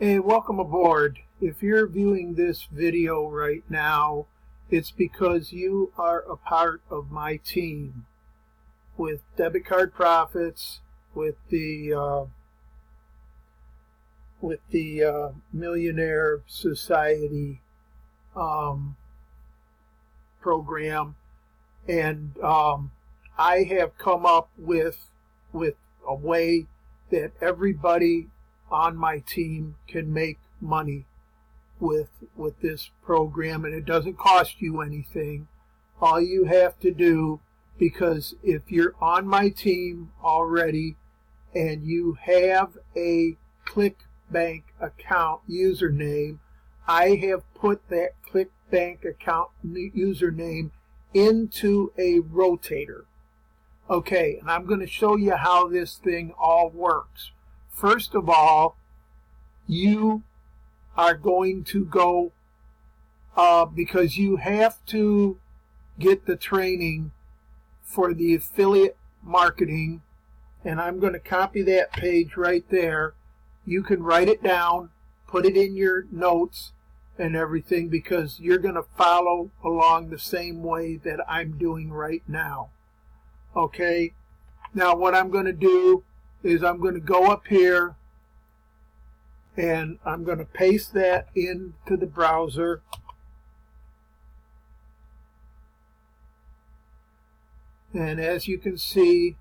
Hey, welcome aboard. If you're viewing this video right now, it's because you are a part of my team with Debit Card Profits, with the Millionaire Society program, and I have come up with a way that everybody on my team can make money with this program, and it doesn't cost you anything. All you have to do, because if you're on my team already and you have a ClickBank account username, I have put that ClickBank account username into a rotator. Okay, and I'm going to show you how this thing all works. First of all, you are going to go, because you have to get the training for the affiliate marketing, and I'm going to copy that page right there. You can write it down, put it in your notes and everything, because you're going to follow along the same way that I'm doing right now. Okay, now what I'm going to do is I'm going to go up here and I'm going to paste that into the browser. And as you can see,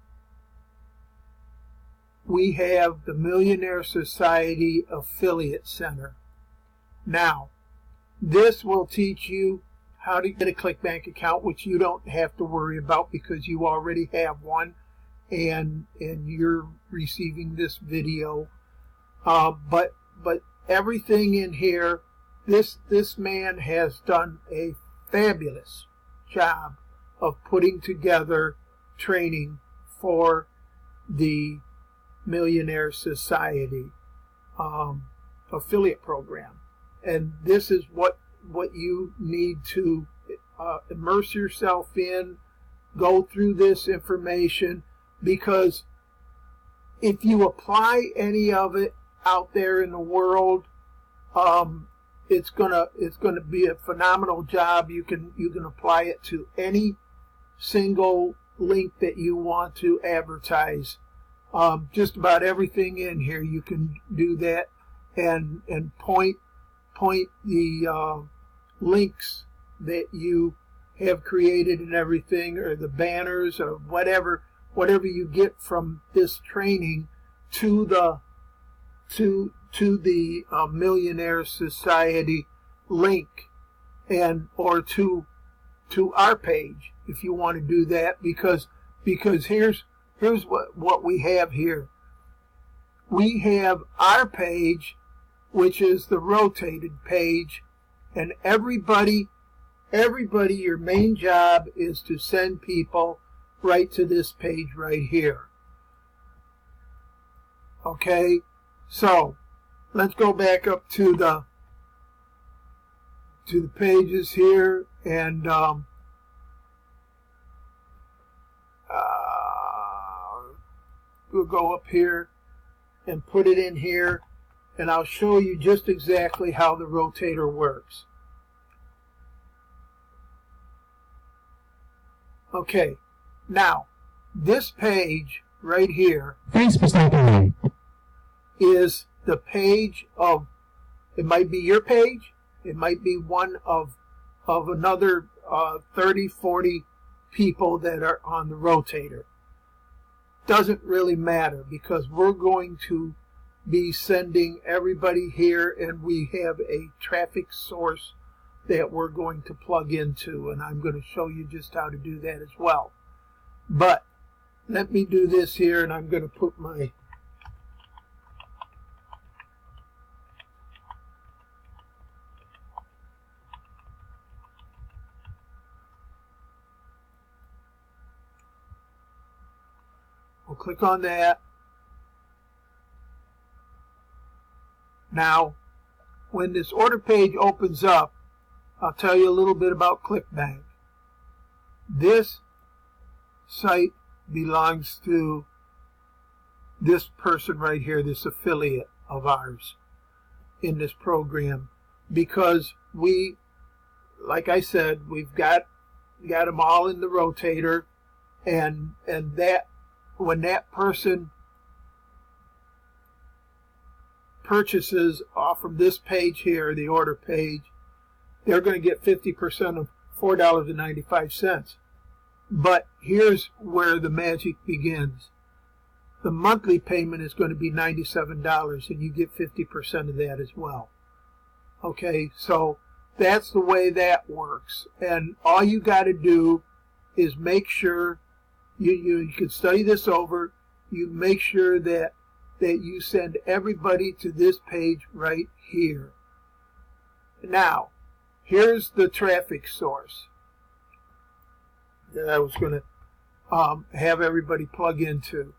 we have the Millionaire Society Affiliate Center. Now, this will teach you how to get a ClickBank account, which you don't have to worry about because you already have one and you're receiving this video. But everything in here, this man has done a fabulous job of putting together training for the Millionaire Society affiliate program. And this is what you need to immerse yourself in, go through this information, because if you apply any of it out there in the world, it's gonna be a phenomenal job. You can apply it to any single link that you want to advertise. Just about everything in here you can do that, and point the links that you have created and everything, or the banners, or whatever you get from this training to the Millionaire Society link, or to our page if you want to do that, because here's what we have here. We have our page, which is the rotated page, and everybody, your main job is to send people right to this page right here. Okay, so let's go back up to the pages here, and we'll go up here and put it in here, and I'll show you just exactly how the rotator works. Okay, now this page right here is the page of, it might be your page, it might be one of another 30, 40 people that are on the rotator. Doesn't really matter, because we're going to be sending everybody here, and we have a traffic source that we're going to plug into, and I'm going to show you just how to do that as well. But let me do this here, and I'm going to put my we'll click on that. Now, when this order page opens up, I'll tell you a little bit about ClickBank. This site belongs to this person right here, this affiliate of ours. in this program, because we, like I said, we've got them all in the rotator, and that when that person purchases off from this page here, the order page, they're going to get 50% of $4.95. But here's where the magic begins. The monthly payment is going to be $97, and you get 50% of that as well. Okay, so that's the way that works. And all you got to do is make sure you can study this over. You make sure that you send everybody to this page right here. Now, here's the traffic source that I was going to have everybody plug into.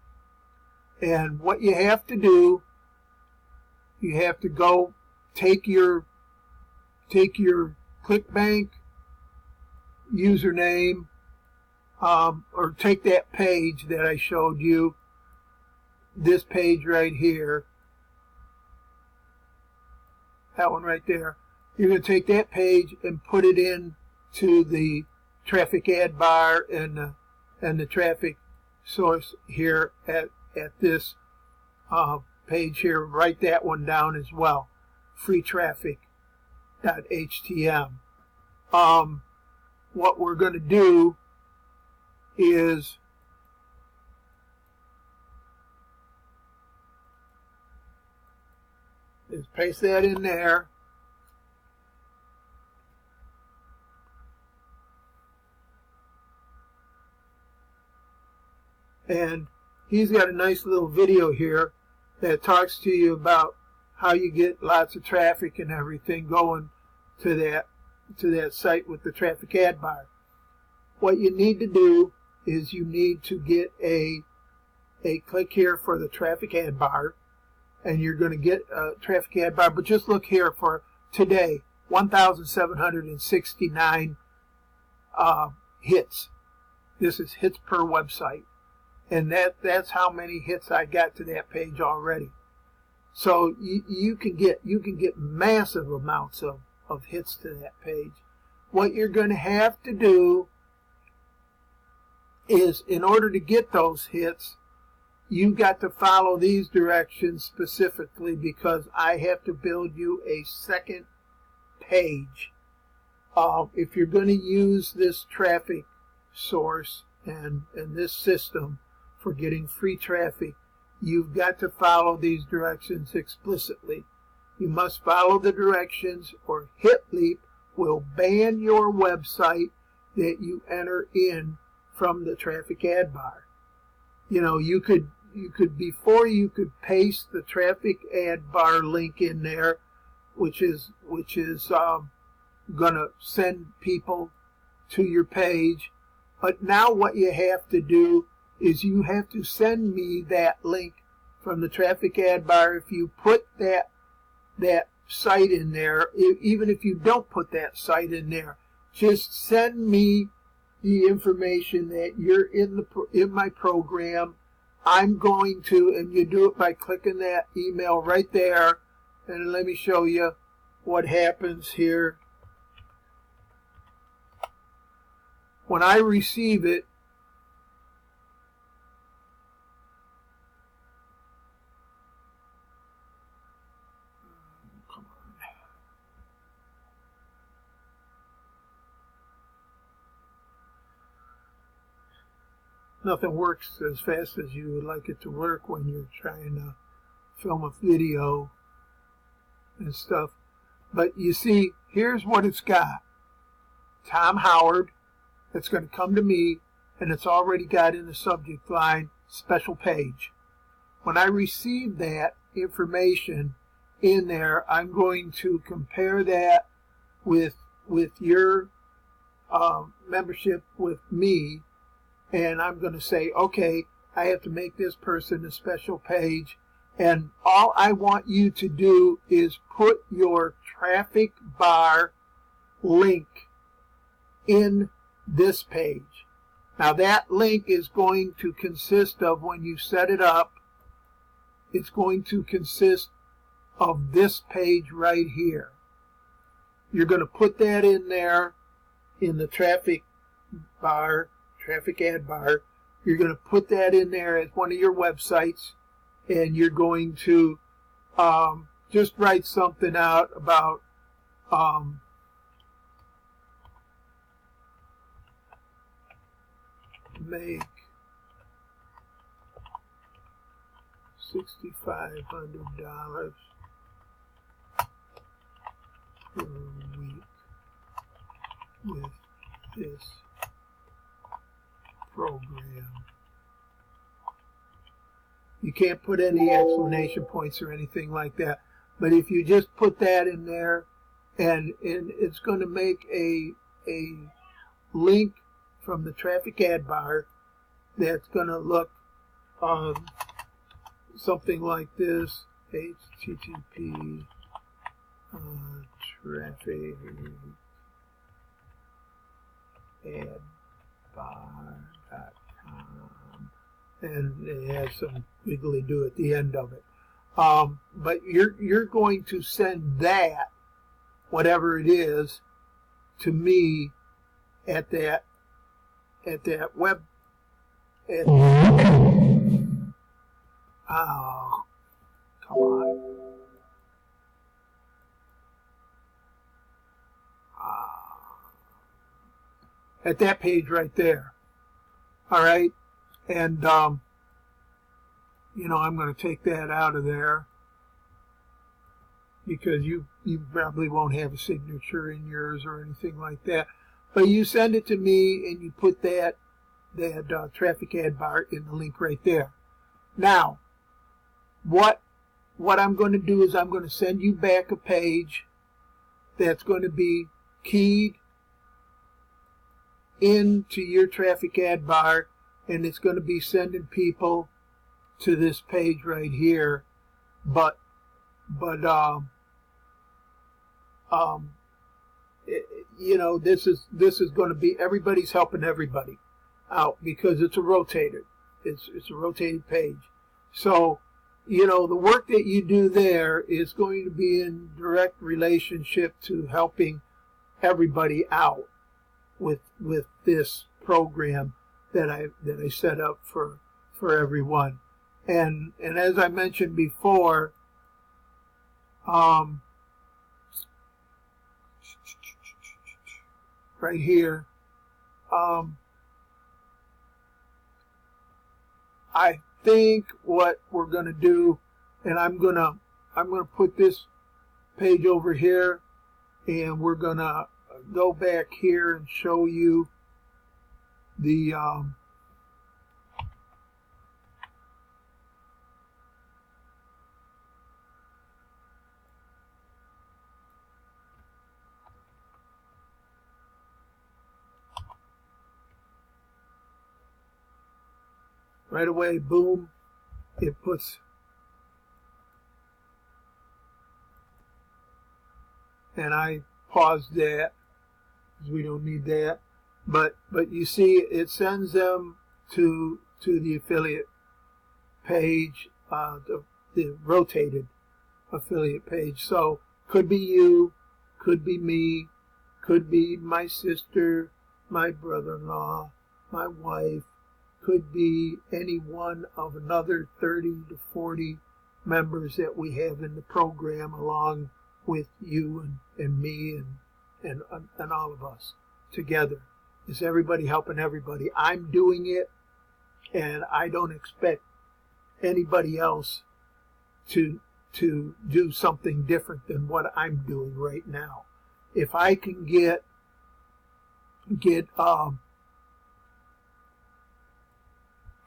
And what you have to do, you have to go take your ClickBank username, or take that page that I showed you, this page right here, that one right there. You're going to take that page and put it in to the traffic ad bar and the traffic source here at this page here. Write that one down as well, freetraffic.htm. What we're going to do is paste that in there. And he's got a nice little video here that talks to you about how you get lots of traffic and everything going to that site with the traffic ad bar. What you need to do is you need to get a click here for the traffic ad bar, and you're going to get a traffic ad bar. But just look here for today, 1,769 hits. This is hits per website. And that's how many hits I got to that page already. So you can get massive amounts of hits to that page. What you're going to have to do is, in order to get those hits, you got to follow these directions specifically, because I have to build you a second page. If you're going to use this traffic source and this system for getting free traffic, you've got to follow these directions explicitly. You must follow the directions, or HitLeap will ban your website that you enter in from the traffic ad bar. You know, you could before you could paste the traffic ad bar link in there, which is gonna send people to your page. But now what you have to do is you have to send me that link from the traffic ad bar. If you put that site in there, even if you don't put that site in there, just send me the information that you're in my program. I'm going to, and you do it by clicking that email right there. And let me show you what happens here. When I receive it, nothing works as fast as you would like it to work when you're trying to film a video and stuff. But you see, here's what it's got. Tom Howard, that's going to come to me, and it's already got in the subject line, special page. When I receive that information in there, I'm going to compare that with your membership with me, and I'm going to say, okay, I have to make this person a special page, and all I want you to do is put your traffic bar link in this page. Now that link is going to consist of, when you set it up, it's going to consist of this page right here. You're going to put that in there in the traffic ad bar. You're going to put that in there as one of your websites, and you're going to just write something out about make $6,500 per week with this program. You can't put any explanation points or anything like that, but if you just put that in there, and it's going to make a link from the traffic ad bar that's going to look something like this: http trafficadbar.com, and it has some wiggly do at the end of it. But you're going to send that, whatever it is, to me at that web. Oh, come on. At that page right there. All right. And, I'm going to take that out of there because you probably won't have a signature in yours or anything like that. But you send it to me and you put that traffic ad bar in the link right there. Now, what I'm going to do is I'm going to send you back a page that's going to be keyed into your traffic ad bar, and it's going to be sending people to this page right here. But this is going to be, everybody's helping everybody out because it's a rotated. It's a rotated page. So, the work that you do there is going to be in direct relationship to helping everybody out with this program that I set up for everyone. And as I mentioned before, right here, I think what we're going to do, and I'm going to put this page over here, and we're going to go back here and show you the right away, boom, it puts, and I paused that because we don't need that, but you see it sends them to the affiliate page, the rotated affiliate page. So could be you, could be me, could be my sister, my brother-in-law, my wife, could be any one of another 30 to 40 members that we have in the program, along with you and me and all of us together. Is everybody helping everybody? I'm doing it, and I don't expect anybody else to do something different than what I'm doing right now. If I can get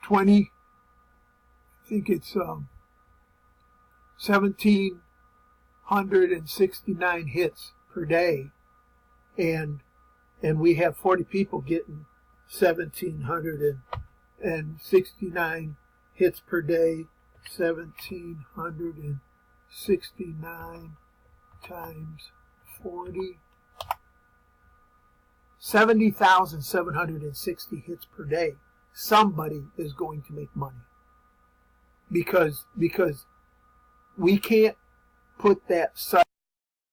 20, I think it's 1,769 hits per day, and we have 40 people getting 1,769 hits per day. 1,769 times 40, 70,760 hits per day. Somebody is going to make money because we can't put that site